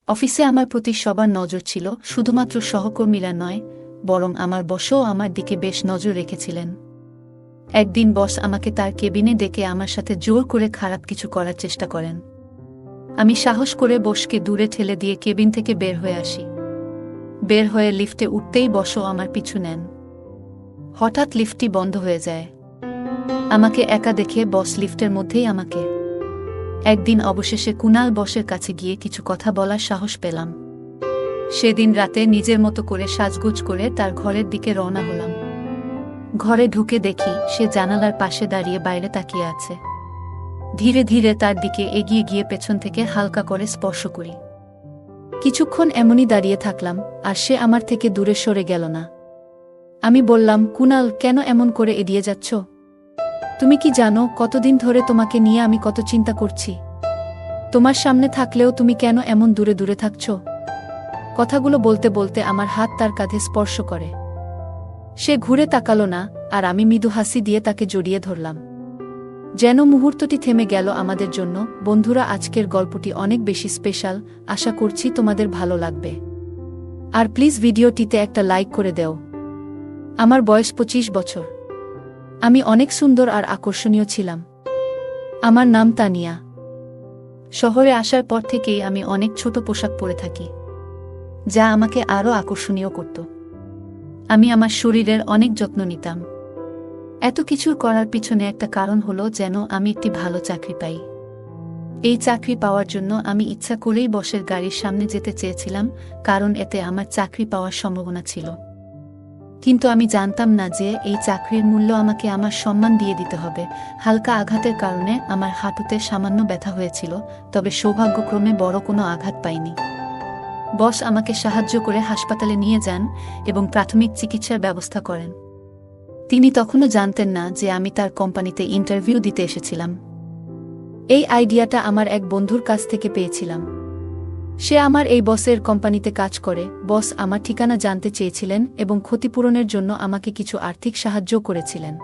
অফিসে আমার প্রতি সবার নজর ছিল, শুধুমাত্র সহকর্মীরা নয়, বরং আমার বসও আমার দিকে বেশ নজর রেখেছিলেন। একদিন বস আমাকে তার কেবিনে ডেকে আমার সাথে জোর করে খারাপ কিছু করার চেষ্টা করেন। আমি সাহস করে বসকে দূরে ঠেলে দিয়ে কেবিন থেকে বের হয়ে আসি। বের হয়ে লিফটে উঠতেই বসও আমার পিছু নেন। হঠাৎ লিফটটি বন্ধ হয়ে যায়। আমাকে একা দেখে বস লিফটের মধ্যেই আমাকে। একদিন অবশেষে কুনাল বসের কাছে গিয়ে কিছু কথা বলার সাহস পেলাম। সেদিন রাতে নিজের মতো করে সাজগোজ করে তার ঘরের দিকে রওনা হলাম। ঘরে ঢুকে দেখি সে জানালার পাশে দাঁড়িয়ে বাইরে তাকিয়ে আছে। ধীরে ধীরে তার দিকে এগিয়ে গিয়ে পেছন থেকে হালকা করে স্পর্শ করি। কিছুক্ষণ এমনই দাঁড়িয়ে থাকলাম, আর সে আমার থেকে দূরে সরে গেল না। আমি বললাম, কুনাল, কেন এমন করে এড়িয়ে যাচ্ছ? তুমি কি জানো কতদিন ধরে তোমাকে নিয়ে আমি কত চিন্তা করছি? তোমার সামনে থাকলেও তুমি কেন এমন দূরে দূরে থাকছ? কথাগুলো বলতে বলতে আমার হাত তার কাঁধে স্পর্শ করে। সে ঘুরে তাকালো না, আর আমি মৃদু হাসি দিয়ে তাকে জড়িয়ে ধরলাম। যেন মুহূর্তটি থেমে গেল আমাদের জন্য। বন্ধুরা, আজকের গল্পটি অনেক বেশি স্পেশাল। আশা করছি তোমাদের ভালো লাগবে। আর প্লিজ ভিডিওটিতে একটা লাইক করে দেও। আমার বয়স 25 বছর। আমি অনেক সুন্দর আর আকর্ষণীয় ছিলাম। আমার নাম তানিয়া। শহরে আসার পর থেকেই আমি অনেক ছোট পোশাক পরে থাকি, যা আমাকে আরও আকর্ষণীয় করত। আমি আমার শরীরের অনেক যত্ন নিতাম। এত কিছুর করার পিছনে একটা কারণ হলো যেন আমি একটি ভালো চাকরি পাই। এই চাকরি পাওয়ার জন্য আমি ইচ্ছা করেই বসের গাড়ির সামনে যেতে চেয়েছিলাম, কারণ এতে আমার চাকরি পাওয়ার সম্ভাবনা ছিল। কিন্তু আমি জানতাম না যে এই চাকরির মূল্য আমাকে আমার সম্মান দিয়ে দিতে হবে। হালকা আঘাতের কারণে আমার হাঁটুতে সামান্য ব্যথা হয়েছিল, তবে সৌভাগ্যক্রমে বড় কোনো আঘাত পাইনি। বস আমাকে সাহায্য করে হাসপাতালে নিয়ে যান এবং প্রাথমিক চিকিৎসার ব্যবস্থা করেন। তিনি তখনও জানতেন না যে আমি তার কোম্পানিতে ইন্টারভিউ দিতে এসেছিলাম। এই আইডিয়াটা আমার এক বন্ধুর কাছ থেকে পেয়েছিলাম। সে আমার এই বসের কোম্পানিতে কাজ করে। বস আমার ঠিকানা জানতে চেয়েছিলেন এবং ক্ষতিপূরণের জন্য আমাকে কিছু আর্থিক সাহায্য করেছিলেন।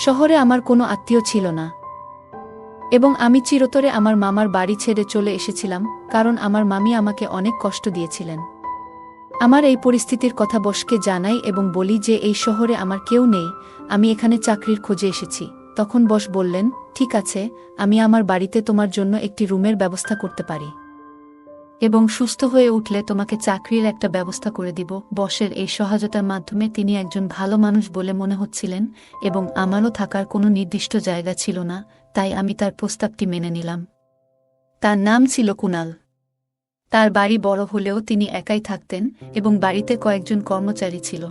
শহরে আমার কোনো আত্মীয় ছিল না, এবং আমি চিরতরে আমার মামার বাড়ি ছেড়ে চলে এসেছিলাম, কারণ আমার মামি আমাকে অনেক কষ্ট দিয়েছিলেন। আমার এই পরিস্থিতির কথা বসকে জানাই এবং বলি যে এই শহরে আমার কেউ নেই, আমি এখানে চাকরির খোঁজে এসেছি। তখন বস বললেন, ঠিক আছে, আমি আমার বাড়িতে তোমার জন্য একটি রুমের ব্যবস্থা করতে পারি, এবং সুস্থ হয়ে উঠলে তোমাকে চাকরির একটা ব্যবস্থা করে দিব। বসের এই সহায়তার মাধ্যমে তিনি একজন ভালো মানুষ বলে মনে হচ্ছিলেন, এবং আমারও থাকার কোনো নির্দিষ্ট জায়গা ছিল না, তাই আমি তার প্রস্তাবটি মেনে নিলাম। তার নাম ছিল কুনাল। তার বাড়ি বড় হলেও তিনি একাই থাকতেন এবং বাড়িতে কয়েকজন কর্মচারী ছিল।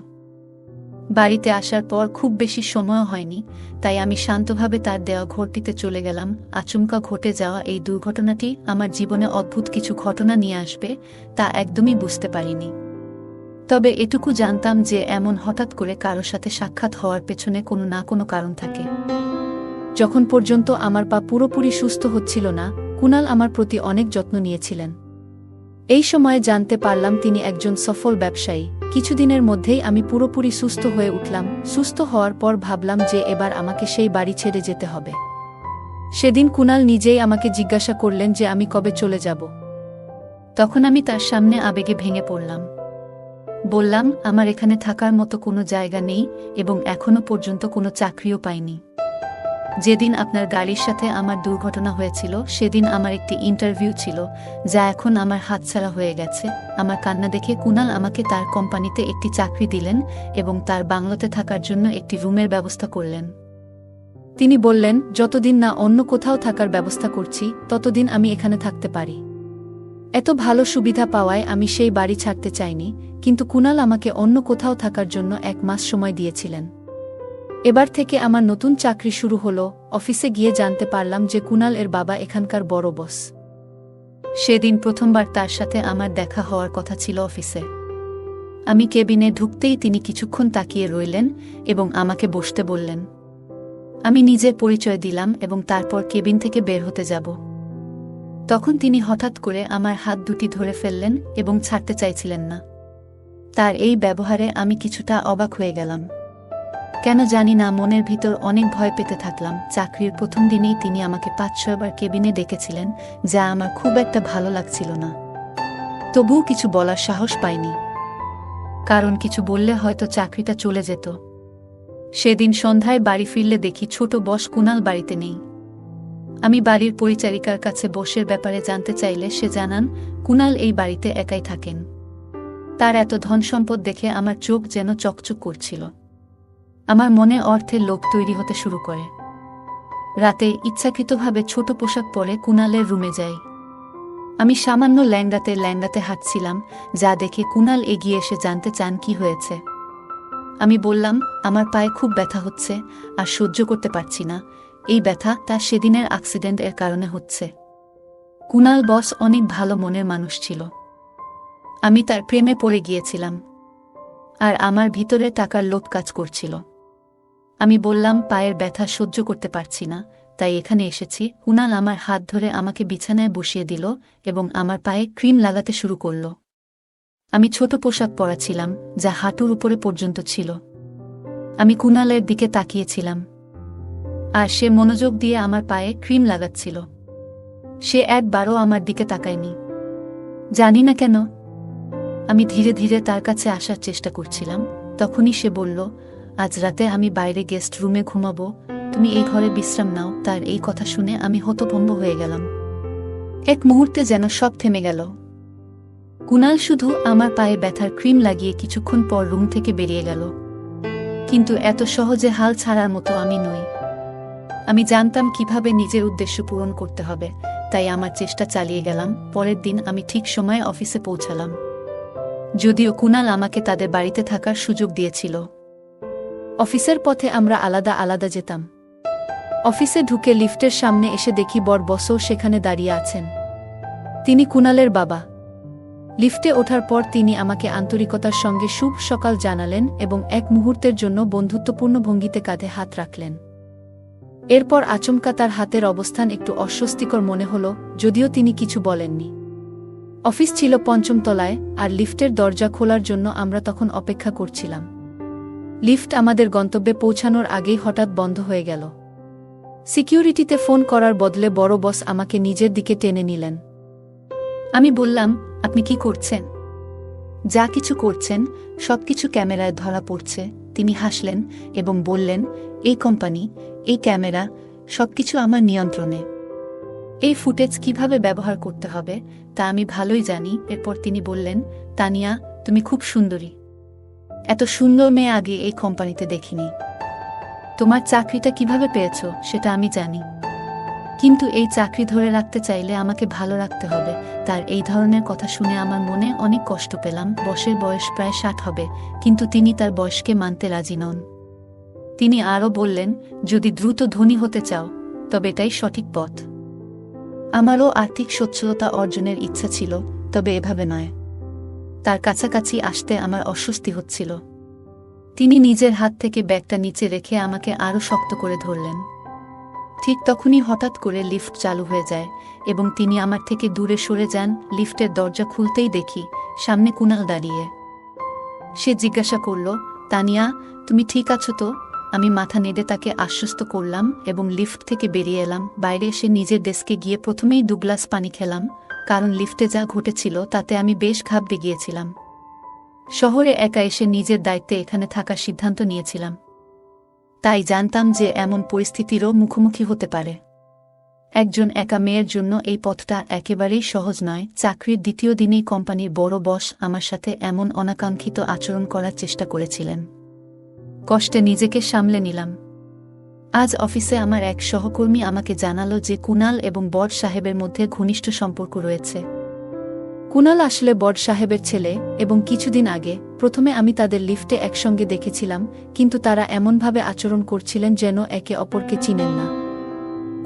বাড়িতে আসার পর খুব বেশি সময়ও হয়নি, তাই আমি শান্তভাবে তার দেওয়া ঘরটিতে চলে গেলাম। আচমকা ঘটে যাওয়া এই দুর্ঘটনাটি আমার জীবনে অদ্ভুত কিছু ঘটনা নিয়ে আসবে তা একদমই বুঝতে পারিনি। তবে এটুকু জানতাম যে এমন হঠাৎ করে কারো সাথে সাক্ষাৎ হওয়ার পেছনে কোনো না কোনো কারণ থাকে। যখন পর্যন্ত আমার পা পুরোপুরি সুস্থ হচ্ছিল না, কুনাল আমার প্রতি অনেক যত্ন নিয়েছিলেন। এই সময়ে জানতে পারলাম তিনি একজন সফল ব্যবসায়ী। কিছুদিনের মধ্যেই আমি পুরোপুরি সুস্থ হয়ে উঠলাম। সুস্থ হওয়ার পর ভাবলাম যে এবার আমাকে সেই বাড়ি ছেড়ে যেতে হবে। সেদিন কুনাল নিজেই আমাকে জিজ্ঞাসা করলেন যে আমি কবে চলে যাব। তখন আমি তার সামনে আবেগে ভেঙে পড়লাম। বললাম, আমার এখানে থাকার মতো কোনো জায়গা নেই এবং এখনো পর্যন্ত কোনো চাকরিও পাইনি। যেদিন আপনার গাড়ির সাথে আমার দুর্ঘটনা হয়েছিল সেদিন আমার একটি ইন্টারভিউ ছিল, যা এখন আমার হাতছাড়া হয়ে গেছে। আমার কান্না দেখে কুনাল আমাকে তার কোম্পানিতে একটি চাকরি দিলেন এবং তার বাংলোতে থাকার জন্য একটি রুমের ব্যবস্থা করলেন। তিনি বললেন, যতদিন না অন্য কোথাও থাকার ব্যবস্থা করছি ততদিন আমি এখানে থাকতে পারি। এত ভালো সুবিধা পাওয়ায় আমি সেই বাড়ি ছাড়তে চাইনি, কিন্তু কুনাল আমাকে অন্য কোথাও থাকার জন্য 1 মাস সময় দিয়েছিলেন। এবার থেকে আমার নতুন চাকরি শুরু হলো। অফিসে গিয়ে জানতে পারলাম যে কুনাল এর বাবা এখানকার বড় বস। সেদিন প্রথমবার তার সাথে আমার দেখা হওয়ার কথা ছিল অফিসে। আমি কেবিনে ঢুকতেই তিনি কিছুক্ষণ তাকিয়ে রইলেন এবং আমাকে বসতে বললেন। আমি নিজের পরিচয় দিলাম এবং তারপর কেবিন থেকে বের হতে যাব। তখন তিনি হঠাৎ করে আমার হাত দুটি ধরে ফেললেন এবং ছাড়তে চাইছিলেন না। তার এই ব্যবহারে আমি কিছুটা অবাক হয়ে গেলাম। কেন জানি না, মনের ভিতর অনেক ভয় পেতে থাকলাম। চাকরির প্রথম দিনেই তিনি আমাকে 5-6 বার কেবিনে ডেকেছিলেন, যা আমার খুব একটা ভালো লাগছিল না। তবুও কিছু বলার সাহস পাইনি, কারণ কিছু বললে হয়তো চাকরিটা চলে যেত। সেদিন সন্ধ্যায় বাড়ি ফিরলে দেখি ছোট বস কুনাল বাড়িতে নেই। আমি বাড়ির পরিচারিকার কাছে বসের ব্যাপারে জানতে চাইলে সে জানান কুনাল এই বাড়িতে একাই থাকেন। তার এত ধন সম্পদ দেখে আমার চোখ যেন চকচক করছিল। আমার মনে অর্থের লোভ তৈরি হতে শুরু করে। রাতে ইচ্ছাকৃতভাবে ছোট পোশাক পরে কুনালের রুমে যাই। আমি সামান্য ল্যাংড়াতে হাঁটছিলাম, যা দেখে কুনাল এগিয়ে এসে জানতে চান কি হয়েছে। আমি বললাম, আমার পায়ে খুব ব্যথা হচ্ছে আর সহ্য করতে পারছি না। এই ব্যথা তার সেদিনের অ্যাক্সিডেন্ট এর কারণে হচ্ছে। কুনাল বস অনেক ভালো মনের মানুষ ছিল। আমি তার প্রেমে পড়ে গিয়েছিলাম, আর আমার ভিতরে টাকার লোভ কাজ করছিল। আমি বললাম, পায়ের ব্যথা সহ্য করতে পারছি না, তাই এখানে এসেছি। কুনাল আমার হাত ধরে আমাকে বিছানায় বসিয়ে দিল এবং আমার পায়ে ক্রিম লাগাতে শুরু করল। আমি ছোট পোশাক পরা ছিলাম, যা হাঁটুর উপরে পর্যন্ত ছিল। আমি কুনালের দিকে তাকিয়েছিলাম, আর সে মনোযোগ দিয়ে আমার পায়ে ক্রিম লাগাচ্ছিল। সে একবারও আমার দিকে তাকায়নি। জানি না কেন। আমি ধীরে ধীরে তার কাছে আসার চেষ্টা করছিলাম। তখনই সে বলল, আজ রাতে আমি বাইরে গেস্ট রুমে ঘুমাবো, তুমি এই ঘরে বিশ্রাম নাও। তার এই কথা শুনে আমি হতভম্ব হয়ে গেলাম। এক মুহূর্তে যেন সব থেমে গেল। কুনাল শুধু আমার পায়ে ব্যথার ক্রিম লাগিয়ে কিছুক্ষণ পর রুম থেকে বেরিয়ে গেল। কিন্তু এত সহজে হাল ছাড়ার মতো আমি নই। আমি জানতাম কিভাবে নিজের উদ্দেশ্য পূরণ করতে হবে, তাই আমার চেষ্টা চালিয়ে গেলাম। পরের দিন আমি ঠিক সময়ে অফিসে পৌঁছালাম, যদিও কুনাল আমাকে তাদের বাড়িতে থাকার সুযোগ দিয়েছিল। অফিসের পথে আমরা আলাদা আলাদা যেতাম। অফিসে ঢুকে লিফটের সামনে এসে দেখি বড় বসও সেখানে দাঁড়িয়ে আছেন। তিনি কুনালের বাবা। লিফটে ওঠার পর তিনি আমাকে আন্তরিকতার সঙ্গে শুভ সকাল জানালেন এবং এক মুহূর্তের জন্য বন্ধুত্বপূর্ণ ভঙ্গিতে কাঁধে হাত রাখলেন। এরপর আচমকা তার হাতের অবস্থান একটু অস্বস্তিকর মনে হল, যদিও তিনি কিছু বলেননি। অফিস ছিল ৫ম তলায়, আর লিফটের দরজা খোলার জন্য আমরা তখন অপেক্ষা করছিলাম। লিফট আমাদের গন্তব্যে পৌঁছানোর আগেই হঠাৎ বন্ধ হয়ে গেল। সিকিউরিটিতে ফোন করার বদলে বড় বস আমাকে নিজের দিকে টেনে নিলেন। আমি বললাম, আপনি কি করছেন? যা কিছু করছেন সবকিছু ক্যামেরায় ধরা পড়ছে। তিনি হাসলেন এবং বললেন, এই কোম্পানি, এই ক্যামেরা, সবকিছু আমার নিয়ন্ত্রণে। এই ফুটেজ কিভাবে ব্যবহার করতে হবে তা আমি ভালোই জানি। এরপর তিনি বললেন, তানিয়া, তুমি খুব সুন্দরী। এত সুন্দর মেয়ে আগে এই কোম্পানিতে দেখিনি। তোমার চাকরিটা কিভাবে পেয়েছ সেটা আমি জানি, কিন্তু এই চাকরি ধরে রাখতে চাইলে আমাকে ভালো রাখতে হবে। তার এই ধরনের কথা শুনে আমার মনে অনেক কষ্ট পেলাম। বসের বয়স প্রায় ৬০ হবে, কিন্তু তিনি তার বয়সকে মানতে রাজি নন। তিনি আরও বললেন, যদি দ্রুত ধনী হতে চাও তবে এটাই সঠিক পথ। আমারও আর্থিক সচ্ছলতা অর্জনের ইচ্ছা ছিল, তবে এভাবে নয়। তার কাছাকাছি আসতে আমার অস্বস্তি হচ্ছিল। তিনি নিজের হাত থেকে ব্যাগটা নিচে রেখে আমাকে আরও শক্ত করে ধরলেন। ঠিক তখনই হঠাৎ করে লিফট চালু হয়ে যায় এবং তিনি আমার থেকে দূরে সরে যান। লিফটের দরজা খুলতেই দেখি সামনে কুনাল দাঁড়িয়ে। সে জিজ্ঞাসা করল, তানিয়া, তুমি ঠিক আছো তো? আমি মাথা নেড়ে তাকে আশ্বস্ত করলাম এবং লিফট থেকে বেরিয়ে এলাম। বাইরে এসে নিজের ডেস্কে গিয়ে প্রথমেই ২ গ্লাস পানি খেলাম, কারণ লিফটে যা ঘটেছিল তাতে আমি বেশ ঘাবড়ে গিয়েছিলাম। শহরে একা এসে নিজের দায়িত্বে এখানে থাকার সিদ্ধান্ত নিয়েছিলাম, তাই জানতাম যে এমন পরিস্থিতিরও মুখোমুখি হতে পারে। একজন একা মেয়ের জন্য এই পথটা একেবারেই সহজ নয়। চাকরির দ্বিতীয় দিনেই কোম্পানির বড় বস আমার সাথে এমন অনাকাঙ্ক্ষিত আচরণ করার চেষ্টা করেছিলেন। কষ্টে নিজেকে সামলে নিলাম। আজ অফিসে আমার এক সহকর্মী আমাকে জানালো যে কুনাল এবং বড় সাহেবের মধ্যে ঘনিষ্ঠ সম্পর্ক রয়েছে। কুনাল আসলে বড় সাহেবের ছেলে এবং কিছুদিন আগে প্রথমে আমি তাদের লিফটে একসঙ্গে দেখেছিলাম, কিন্তু তারা এমনভাবে আচরণ করছিলেন যেন একে অপরকে চিনেন না।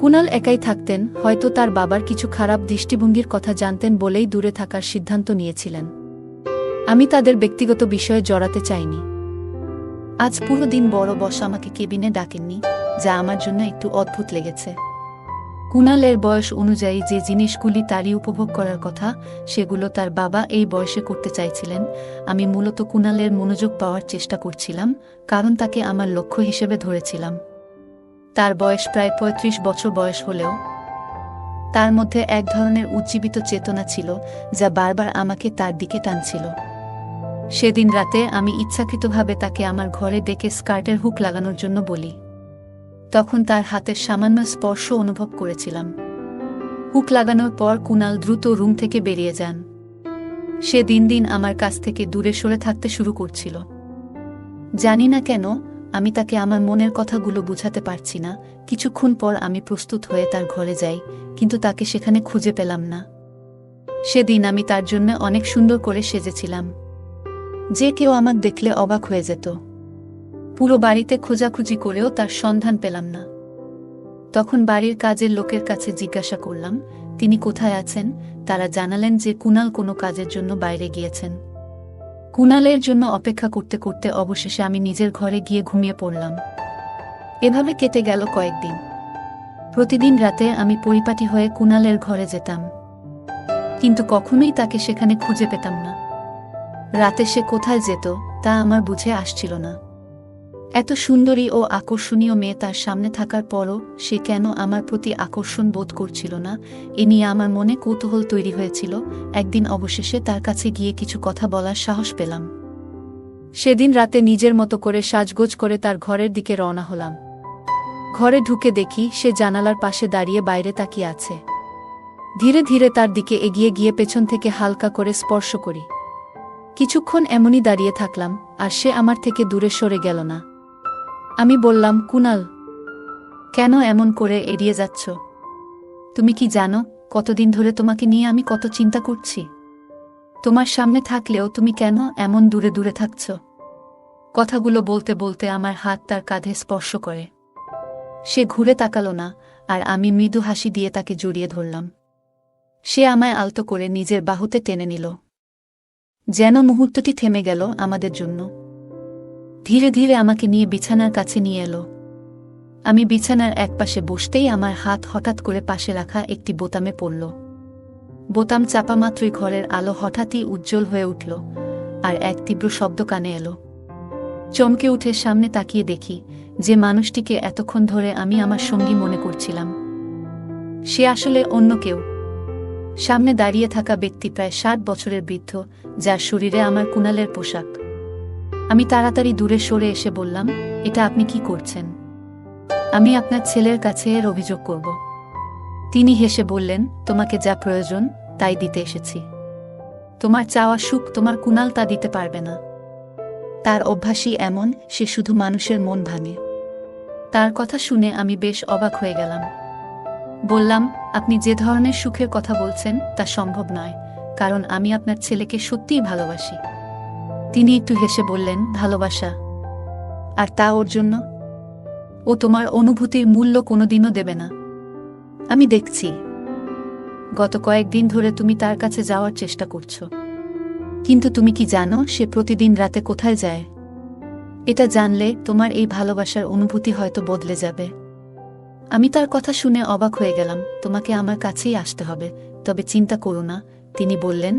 কুনাল একাই থাকতেন, হয়তো তার বাবার কিছু খারাপ দৃষ্টিভঙ্গির কথা জানতেন বলেই দূরে থাকার সিদ্ধান্ত নিয়েছিলেন। আমি তাদের ব্যক্তিগত বিষয়ে জড়াতে চাইনি। আজ পুরো দিন বড় বস আমাকে কেবিনে ডাকেননি, যা আমার জন্য একটু অদ্ভুত লেগেছে। কুনালের বয়স অনুযায়ী যে জিনিসগুলি তারই উপভোগ করার কথা, সেগুলো তার বাবা এই বয়সে করতে চাইছিলেন। আমি মূলত কুনালের মনোযোগ পাওয়ার চেষ্টা করছিলাম, কারণ তাকে আমার লক্ষ্য হিসেবে ধরেছিলাম। তার বয়স প্রায় ৩৫ বছর বয়স হলেও তার মধ্যে এক ধরনের উজ্জীবিত চেতনা ছিল যা বারবার আমাকে তার দিকে টানছিল। সেদিন রাতে আমি ইচ্ছাকৃতভাবে তাকে আমার ঘরে ডেকে স্কার্টের হুক লাগানোর জন্য বলি। তখন তার হাতের সামান্য স্পর্শ অনুভব করেছিলাম। হুক লাগানোর পর কুনাল দ্রুত রুম থেকে বেরিয়ে যান। সে দিন দিন আমার কাছ থেকে দূরে সরে থাকতে শুরু করছিল। জানি না কেন আমি তাকে আমার মনের কথাগুলো বুঝাতে পারছি না। কিছুক্ষণ পর আমি প্রস্তুত হয়ে তার ঘরে যাই, কিন্তু তাকে সেখানে খুঁজে পেলাম না। সেদিন আমি তার জন্য অনেক সুন্দর করে সেজেছিলাম, যে কেউ আমাকে দেখলে অবাক হয়ে যেত। পুরো বাড়িতে খোঁজাখুঁজি করেও তার সন্ধান পেলাম না। তখন বাড়ির কাজের লোকের কাছে জিজ্ঞাসা করলাম তিনি কোথায় আছেন। তারা জানালেন যে কুনাল কোনো কাজের জন্য বাইরে গিয়েছেন। কুনালের জন্য অপেক্ষা করতে করতে অবশেষে আমি নিজের ঘরে গিয়ে ঘুমিয়ে পড়লাম। এভাবে কেটে গেল কয়েকদিন। প্রতিদিন রাতে আমি পরিপাটি হয়ে কুনালের ঘরে যেতাম, কিন্তু কখনোই তাকে সেখানে খুঁজে পেতাম না। রাতে সে কোথায় যেত তা আমার বুঝে আসছিল না। এত সুন্দরী ও আকর্ষণীয় মেয়ে তার সামনে থাকার পরও সে কেন আমার প্রতি আকর্ষণ বোধ করছিল না, এ নিয়ে আমার মনে কৌতূহল তৈরি হয়েছিল। একদিন অবশেষে তার কাছে গিয়ে কিছু কথা বলার সাহস পেলাম। সেদিন রাতে নিজের মতো করে সাজগোজ করে তার ঘরের দিকে রওনা হলাম। ঘরে ঢুকে দেখি সে জানালার পাশে দাঁড়িয়ে বাইরে তাকিয়ে আছে। ধীরে ধীরে তার দিকে এগিয়ে গিয়ে পেছন থেকে হালকা করে স্পর্শ করি। কিছুক্ষণ এমনই দাঁড়িয়ে থাকলাম, আর সে আমার থেকে দূরে সরে গেল না। আমি বললাম, কুনাল, কেন এমন করে এড়িয়ে যাচ্ছ? তুমি কি জানো কতদিন ধরে তোমাকে নিয়ে আমি কত চিন্তা করছি? তোমার সামনে থাকলেও তুমি কেন এমন দূরে দূরে থাকছ? কথাগুলো বলতে বলতে আমার হাত তার কাঁধে স্পর্শ করে। সে ঘুরে তাকালো না, আর আমি মৃদু হাসি দিয়ে তাকে জড়িয়ে ধরলাম। সে আমায় আলতো করে নিজের বাহুতে টেনে নিল, যেন মুহূর্তটি থেমে গেল আমাদের জন্য। ধীরে ধীরে আমাকে নিয়ে বিছানার কাছে নিয়ে এলো। আমি বিছানার একপাশে বসতেই আমার হাত হঠাৎ করে পাশে রাখা একটি বোতামে পড়ল। বোতাম চাপা মাত্রই ঘরের আলো হঠাৎই উজ্জ্বল হয়ে উঠল, আর এক তীব্র শব্দ কানে এলো। চমকে উঠে সামনে তাকিয়ে দেখি যে মানুষটিকে এতক্ষণ ধরে আমি আমার সঙ্গী মনে করছিলাম, সে আসলে অন্য কেউ। সামনে দাঁড়িয়ে থাকা ব্যক্তি প্রায় 60 বছরের বৃদ্ধ, যার শরীরে আমার কুনালের পোশাক। আমি তাড়াতাড়ি দূরে সরে এসে বললাম, এটা আপনি কি করছেন? আমি আপনার ছেলের কাছে এর অভিযোগ করব। তিনি হেসে বললেন, তোমাকে যা প্রয়োজন তাই দিতে এসেছি। তোমার চাওয়া সুখ তোমার কুনাল তা দিতে পারবে না। তার অভ্যাসই এমন, সে শুধু মানুষের মন ভাঙে। তার কথা শুনে আমি বেশ অবাক হয়ে গেলাম। বললাম, আপনি যে ধরনের সুখের কথা বলছেন তা সম্ভব নয়, কারণ আমি আপনার ছেলেকে সত্যিই ভালোবাসি। তিনি একটু হেসে বললেন, ভালোবাসা? আর তা ওর জন্য? ও তোমার অনুভূতির মূল্য কোনোদিনও দেবে না। আমি দেখছি গত কয়েকদিন ধরে তুমি তার কাছে যাওয়ার চেষ্টা করছো, কিন্তু তুমি কি জানো সে প্রতিদিন রাতে কোথায় যায়? এটা জানলে তোমার এই ভালোবাসার অনুভূতি হয়তো বদলে যাবে। আমি তার কথা শুনে অবাক হয়ে গেলাম। তোমাকে আমার কাছেই আসতে হবে, তবে চিন্তা করো না, তিনি বললেন,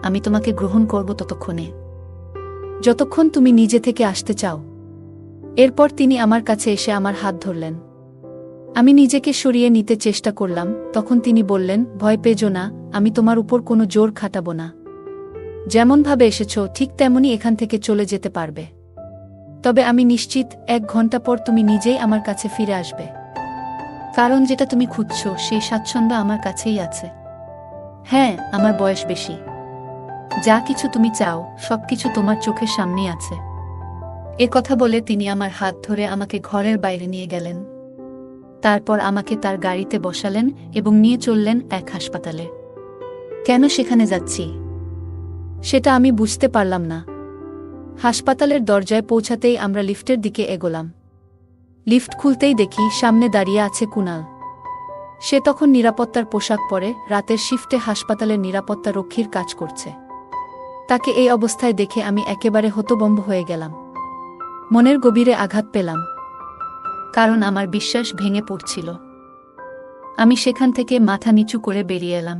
আমি তোমাকে গ্রহণ করব ততক্ষণে, যতক্ষণ তুমি নিজে থেকে আসতে চাও। এরপর তিনি আমার কাছে এসে আমার হাত ধরলেন। আমি নিজেকে সরিয়ে নিতে চেষ্টা করলাম। তখন তিনি বললেন, ভয় পেজো না, আমি তোমার উপর কোনো জোর খাটাবো না। যেমনভাবে এসেছো ঠিক তেমনই এখান থেকে চলে যেতে পারবে। তবে আমি নিশ্চিত 1 ঘন্টা পর তুমি নিজেই আমার কাছে ফিরে আসবে, কারণ যেটা তুমি খুঁজছো সেই স্বাচ্ছন্দ্য আমার কাছেই আছে। হ্যাঁ, আমার বয়স বেশি, যা কিছু তুমি চাও সবকিছু তোমার চোখের সামনেই আছে। এ কথা বলে তিনি আমার হাত ধরে আমাকে ঘরের বাইরে নিয়ে গেলেন। তারপর আমাকে তার গাড়িতে বসালেন এবং নিয়ে চললেন এক হাসপাতালে। কেন সেখানে যাচ্ছি সেটা আমি বুঝতে পারলাম না। হাসপাতালের দরজায় পৌঁছাতেই আমরা লিফটের দিকে এগোলাম। লিফট খুলতেই দেখি সামনে দাঁড়িয়ে আছে কুনাল। সে তখন নিরাপত্তার পোশাক পরে রাতের শিফটে হাসপাতালের নিরাপত্তা রক্ষীর কাজ করছে। তাকে এই অবস্থায় দেখে আমি একেবারে হতভম্ব হয়ে গেলাম। মনের গভীরে আঘাত পেলাম, কারণ আমার বিশ্বাস ভেঙে পড়ছিল। আমি সেখান থেকে মাথা নিচু করে বেরিয়ে এলাম।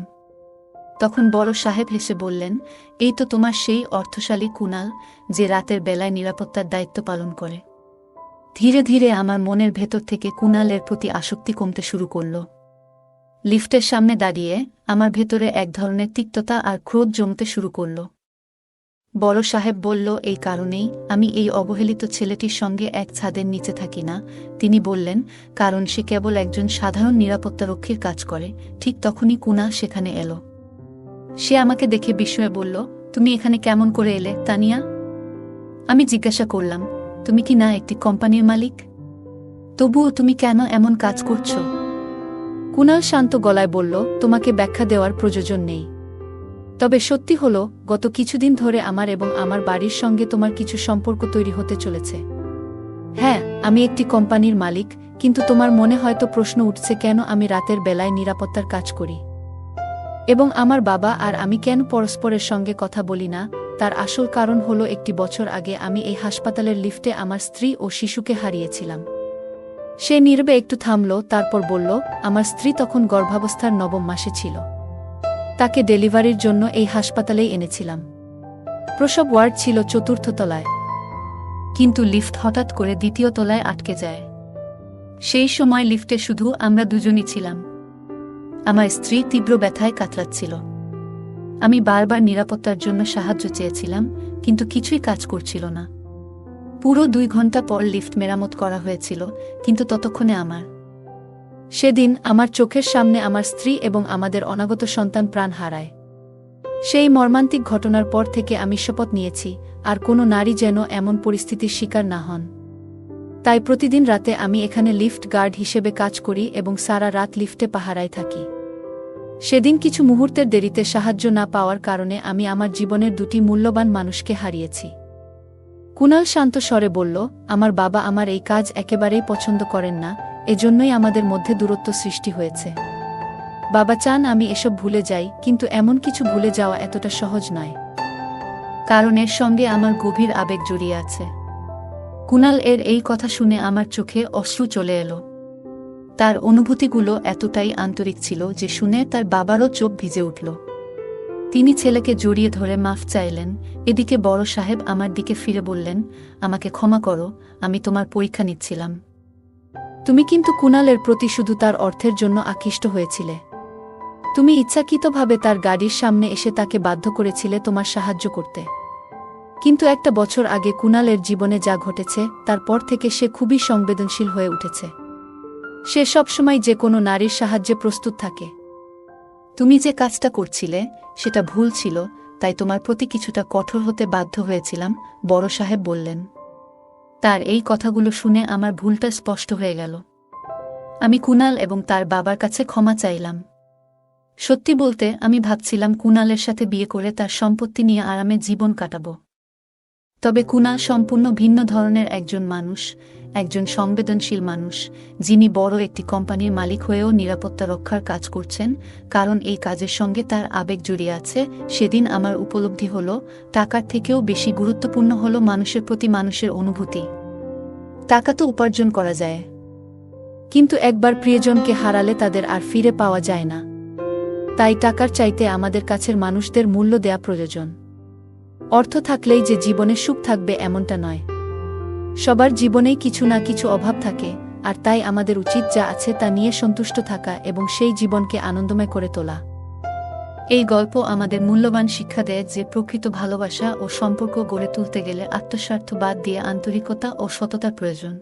তখন বড় সাহেব হেসে বললেন, এই তো তোমার সেই অর্থশালী কুনাল, যে রাতের বেলায় নিরাপত্তার দায়িত্ব পালন করে। ধীরে ধীরে আমার মনের ভেতর থেকে কুনালের প্রতি আসক্তি কমতে শুরু করল। লিফটের সামনে দাঁড়িয়ে আমার ভেতরে এক ধরনের তিক্ততা আর ক্রোধ জমতে শুরু করল। বড় সাহেব বলল, এই কারণেই আমি এই অবহেলিত ছেলেটির সঙ্গে এক ছাদের নিচে থাকি না। তিনি বললেন, কারণ সে কেবল একজন সাধারণ নিরাপত্তারক্ষীর কাজ করে। ঠিক তখনই কুনা সেখানে এলো। সে আমাকে দেখে বিস্ময়ে বলল, তুমি এখানে কেমন করে এলে তানিয়া? আমি জিজ্ঞাসা করলাম, তুমি কি না একটি কোম্পানির মালিক? তবুও তুমি কেন এমন কাজ করছো? কুনাল শান্ত গলায় বলল, তোমাকে ব্যাখ্যা দেওয়ার প্রয়োজন নেই। তবে সত্যি হলো, গত কিছুদিন ধরে আমার এবং আমার বাড়ির সঙ্গে তোমার কিছু সম্পর্ক তৈরি হতে চলেছে। হ্যাঁ, আমি একটি কোম্পানির মালিক, কিন্তু তোমার মনে হয়তো প্রশ্ন উঠছে কেন আমি রাতের বেলায় নিরাপত্তার কাজ করি এবং আমার বাবা আর আমি কেন পরস্পরের সঙ্গে কথা বলি না। তার আসল কারণ হলো, একটি বছর আগে আমি এই হাসপাতালের লিফটে আমার স্ত্রী ও শিশুকে হারিয়েছিলাম। সে নীরবে একটু থামল, তারপর বলল, আমার স্ত্রী তখন গর্ভাবস্থার 9ম মাসে ছিল। তাকে ডেলিভারির জন্য এই হাসপাতালেই এনেছিলাম। প্রসব ওয়ার্ড ছিল 4র্থ তলায়, কিন্তু লিফট হঠাৎ করে 2য় তলায় আটকে যায়। সেই সময় লিফটে শুধু আমরা দুজনই ছিলাম। আমার স্ত্রী তীব্র ব্যথায় কাতরাচ্ছিল। আমি বারবার নিরাপত্তার জন্য সাহায্য চেয়েছিলাম, কিন্তু কিছুই কাজ করছিল না। পুরো 2 ঘন্টা পর লিফট মেরামত করা হয়েছিল, কিন্তু ততক্ষণে সেদিন আমার চোখের সামনে আমার স্ত্রী এবং আমাদের অনাগত সন্তান প্রাণ হারায়। সেই মর্মান্তিক ঘটনার পর থেকে আমি শপথ নিয়েছি, আর কোনো নারী যেন এমন পরিস্থিতির শিকার না হন। তাই প্রতিদিন রাতে আমি এখানে লিফট গার্ড হিসেবে কাজ করি এবং সারা রাত লিফটে পাহারায় থাকি। সেদিন কিছু মুহূর্তের দেরিতে সাহায্য না পাওয়ার কারণে আমি আমার জীবনের 2টি মূল্যবান মানুষকে হারিয়েছি। কুনাল শান্ত স্বরে বলল, আমার বাবা আমার এই কাজ একেবারেই পছন্দ করেন না, এজন্যই আমাদের মধ্যে দূরত্ব সৃষ্টি হয়েছে। বাবা চান আমি এসব ভুলে যাই, কিন্তু এমন কিছু ভুলে যাওয়া এতটা সহজ নয়, কারণ এর সঙ্গে আমার গভীর আবেগ জড়িয়ে আছে। কুনাল এর এই কথা শুনে আমার চোখে অশ্রু চলে এলো। তার অনুভূতিগুলো এতটাই আন্তরিক ছিল যে শুনে তার বাবারও চোখ ভিজে উঠল। তিনি ছেলেকে জড়িয়ে ধরে মাফ চাইলেন। এদিকে বড় সাহেব আমার দিকে ফিরে বললেন, আমাকে ক্ষমা করো, আমি তোমার পরীক্ষা নিচ্ছিলাম। তুমি কিন্তু কুনালের প্রতি শুধু তার অর্থের জন্য আকৃষ্ট হয়েছিলে। তুমি ইচ্ছাকৃতভাবে তার গাড়ির সামনে এসে তাকে বাধ্য করেছিলে তোমার সাহায্য করতে। কিন্তু একটা বছর আগে কুনালের জীবনে যা ঘটেছে, তারপর থেকে সে খুবই সংবেদনশীল হয়ে উঠেছে। সে সবসময় যে কোনো নারীর সাহায্যে প্রস্তুত থাকে। তুমি যে কাজটা করছিলে সেটা ভুল ছিল, তাই তোমার প্রতি কিছুটা কঠোর হতে বাধ্য হয়েছিলাম, বড় সাহেব বললেন। তার এই কথাগুলো শুনে আমার ভুলটা স্পষ্ট হয়ে গেল। আমি কুনাল এবং তার বাবার কাছে ক্ষমা চাইলাম। সত্যি বলতে, আমি ভাবছিলাম কুনালের সাথে বিয়ে করে তার সম্পত্তি নিয়ে আরামে জীবন কাটাব। তবে কুনাল সম্পূর্ণ ভিন্ন ধরনের একজন মানুষ, একজন সংবেদনশীল মানুষ, যিনি বড় একটি কোম্পানির মালিক হয়েও নিরাপত্তা রক্ষার কাজ করছেন, কারণ এই কাজের সঙ্গে তার আবেগ জড়িয়ে আছে। সেদিন আমার উপলব্ধি হলো, টাকার থেকেও বেশি গুরুত্বপূর্ণ হলো মানুষের প্রতি মানুষের অনুভূতি। টাকা তো উপার্জন করা যায়, কিন্তু একবার প্রিয়জনকে হারালে তাদের আর ফিরে পাওয়া যায় না। তাই টাকার চাইতে আমাদের কাছের মানুষদের মূল্য দেয়া প্রয়োজন। অর্থ থাকলেই যে জীবনে সুখ থাকবে এমনটা নয়। সবার জীবনেই কিছু না কিছু অভাব থাকে, আর তাই আমাদের উচিত যা আছে তা নিয়ে সন্তুষ্ট থাকা এবং সেই জীবনকে আনন্দময় করে তোলা। এই গল্প আমাদের মূল্যবান শিক্ষা দেয় যে প্রকৃত ভালোবাসা ও সম্পর্ক গড়ে তুলতে গেলে আত্মস্বার্থ বাদ দিয়ে আন্তরিকতা ও সততার প্রয়োজন।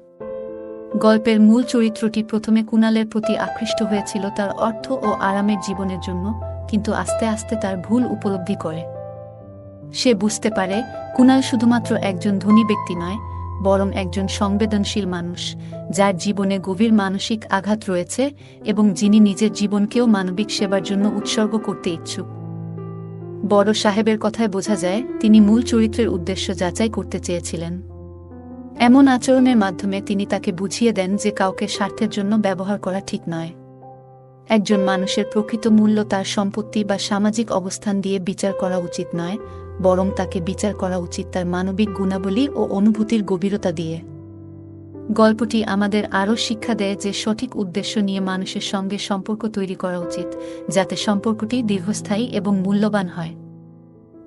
গল্পের মূল চরিত্রটি প্রথমে কুনালের প্রতি আকৃষ্ট হয়েছিল তার অর্থ ও আরামের জীবনের জন্য, কিন্তু আস্তে আস্তে তার ভুল উপলব্ধি করে। সে বুঝতে পারে কুনাল শুধুমাত্র একজন ধনী ব্যক্তি নয়, বরং একজন সংবেদনশীল মানুষ, যার জীবনে গভীর মানসিক আঘাত রয়েছে এবং যিনি নিজের জীবনকেও মানবিক সেবার জন্য উৎসর্গ করতে ইচ্ছুক। বড় সাহেবের কথায় বোঝা যায় তিনি মূল চরিত্রের উদ্দেশ্য যাচাই করতে চেয়েছিলেন। এমন আচরণের মাধ্যমে তিনি তাকে বুঝিয়ে দেন যে কাউকে স্বার্থের জন্য ব্যবহার করা ঠিক নয়। একজন মানুষের প্রকৃত মূল্য তার সম্পত্তি বা সামাজিক অবস্থান দিয়ে বিচার করা উচিত নয়, বরং তাকে বিচার করা উচিত তার মানবিক গুণাবলী ও অনুভূতির গভীরতা দিয়ে। গল্পটি আমাদের আরও শিক্ষা দেয় যে সঠিক উদ্দেশ্য নিয়ে মানুষের সঙ্গে সম্পর্ক তৈরি করা উচিত, যাতে সম্পর্কটি দীর্ঘস্থায়ী এবং মূল্যবান হয়।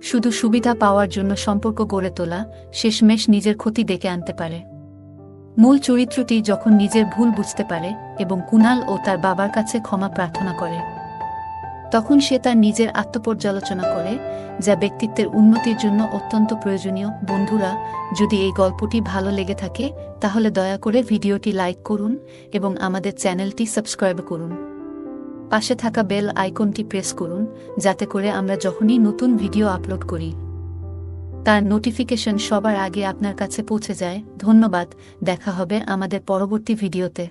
শুধু সুবিধা পাওয়ার জন্য সম্পর্ক গড়ে তোলা শেষমেশ নিজের ক্ষতি ডেকে আনতে পারে। মূল চরিত্রটি যখন নিজের ভুল বুঝতে পারে এবং কুনাল ও তার বাবার কাছে ক্ষমা প্রার্থনা করে, তখন সে তার নিজের আত্মপর্যালোচনা করে, যা ব্যক্তিত্বের উন্নতির জন্য অত্যন্ত প্রয়োজনীয়। বন্ধুরা, যদি এই গল্পটি ভালো লেগে থাকে তাহলে দয়া করে ভিডিওটি লাইক করুন এবং আমাদের চ্যানেলটি সাবস্ক্রাইব করুন। পাশে থাকা বেল আইকনটি প্রেস করুন, যাতে করে আমরা যখনই নতুন ভিডিও আপলোড করি তার নোটিফিকেশন সবার আগে আপনার কাছে পৌঁছে যায়। ধন্যবাদ, দেখা হবে আমাদের পরবর্তী ভিডিওতে।